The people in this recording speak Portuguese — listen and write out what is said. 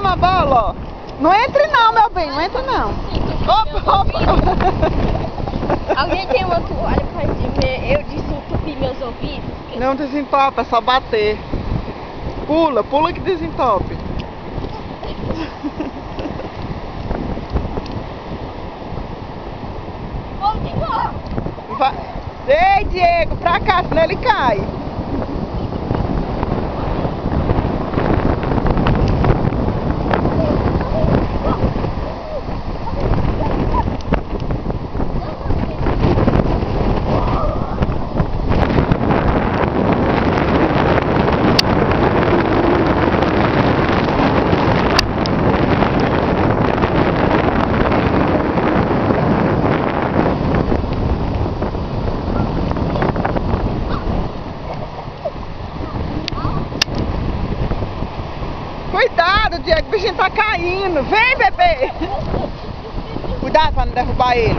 toma a bola, ó. Não entre não, meu bem, não entra não. Opa, opa. Alguém tem uma toalha pra eu desentupir meus ouvidos? Não desentope, é só bater. Pula, pula que desentope. Vamos embora! Ei, Diego, pra cá, senão ele cai. Cuidado, Diego, o bichinho tá caindo. Vem, bebê. Cuidado pra não derrubar ele.